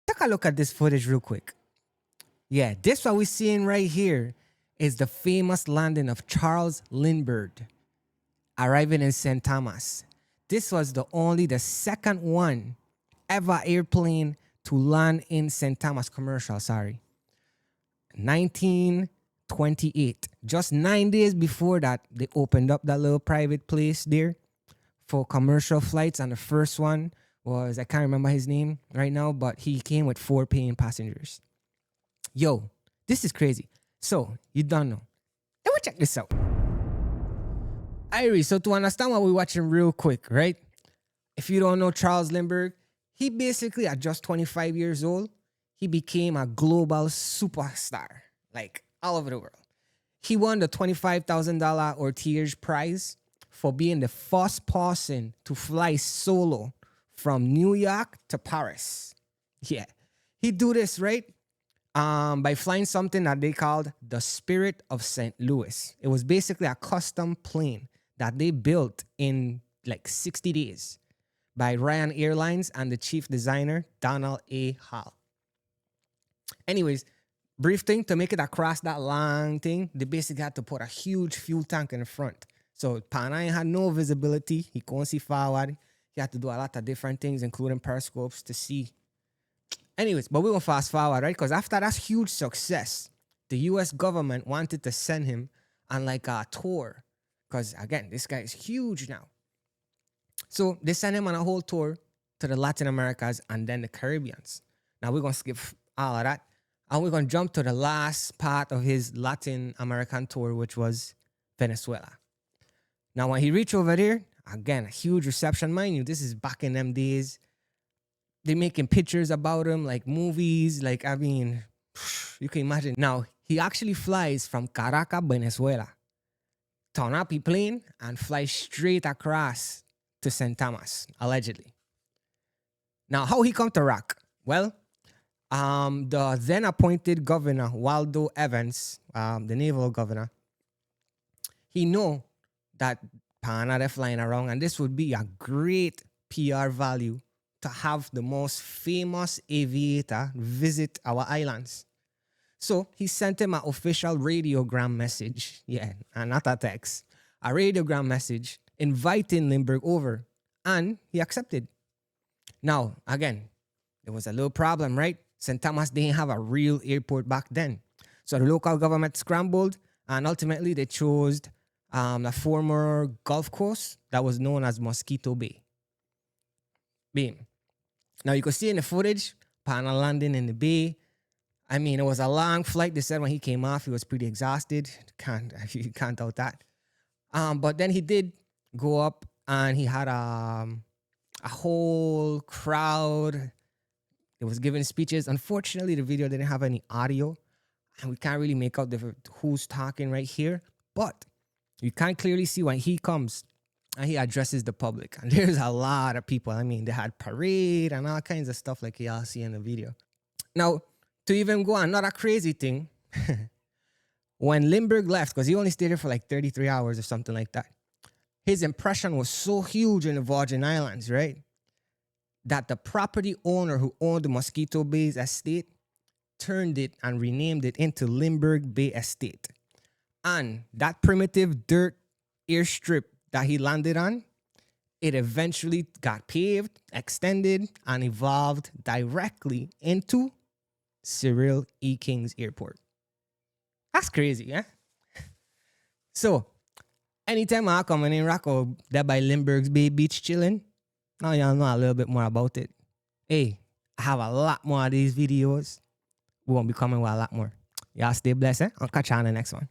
take a look at this footage real quick. Yeah, this what we're seeing right here is the famous landing of Charles Lindbergh arriving in St. Thomas. This was the second one ever airplane to land in St. Thomas commercial, 1928. Just 9 days before that, they opened up that little private place there for commercial flights. And the first one was, I can't remember his name right now, but he came with 4 paying passengers. Yo, this is crazy. So, you don't know. Let me check this out. Irie, so to understand what we're watching real quick, right? If you don't know Charles Lindbergh, he basically, at just 25 years old, he became a global superstar, like all over the world. He won the $25,000 Orteig Prize for being the first person to fly solo from New York to Paris. Yeah, he do this, right? By flying something that they called the Spirit of St. Louis. It was basically a custom plane that they built in like 60 days by Ryan Airlines and the chief designer, Donald A. Hall. Anyways, brief thing, to make it across that long thing, they basically had to put a huge fuel tank in the front. So Panay had no visibility. He couldn't see forward. He had to do a lot of different things, including periscopes to see. Anyways, but we're going to fast forward, right? Because after that huge success, the U.S. government wanted to send him on like a tour. Because, again, this guy is huge now. So they sent him on a whole tour to the Latin Americas and then the Caribbeans. Now we're going to skip all of that. And we're going to jump to the last part of his Latin American tour, which was Venezuela. Now, when he reached over there, again, a huge reception. Mind you, this is back in them days. They're making pictures about him, like movies. Like, I mean, you can imagine. Now, he actually flies from Caracas, Venezuela. Turn up his plane and fly straight across to St. Thomas, allegedly. Now, how he come to rock? Well, the then appointed governor, Waldo Evans, the naval governor, he know that Pana they're flying around, and this would be a great PR value to have the most famous aviator visit our islands. So he sent him an official radiogram message, yeah, and not a text, a radiogram message inviting Lindbergh over, and he accepted. Now, again, there was a little problem, right? St. Thomas didn't have a real airport back then. So the local government scrambled, and ultimately they chose the former Gulf Coast that was known as Mosquito Bay. Bam. Now you can see in the footage, Pana landing in the bay. I mean, it was a long flight. They said when he came off, he was pretty exhausted. You can't doubt that. But then he did go up and he had a whole crowd. It was giving speeches. Unfortunately, the video didn't have any audio, and we can't really make out who's talking right here. But you can clearly see when he comes and he addresses the public. And there's a lot of people. I mean, they had parade and all kinds of stuff like y'all see in the video. Now, to even go another crazy thing, when Lindbergh left, because he only stayed there for like 33 hours or something like that, his impression was so huge in the Virgin Islands, right, that the property owner who owned the Mosquito Bay's estate turned it and renamed it into Lindbergh Bay Estate. And that primitive dirt airstrip that he landed on, it eventually got paved, extended, and evolved directly into Cyril E. King's Airport. That's crazy, yeah? So, anytime I come in Rocco, there by Lindbergh's Bay Beach chilling, now y'all know a little bit more about it. Hey, I have a lot more of these videos. We won't be coming with a lot more. Y'all stay blessed, eh? I'll catch you on the next one.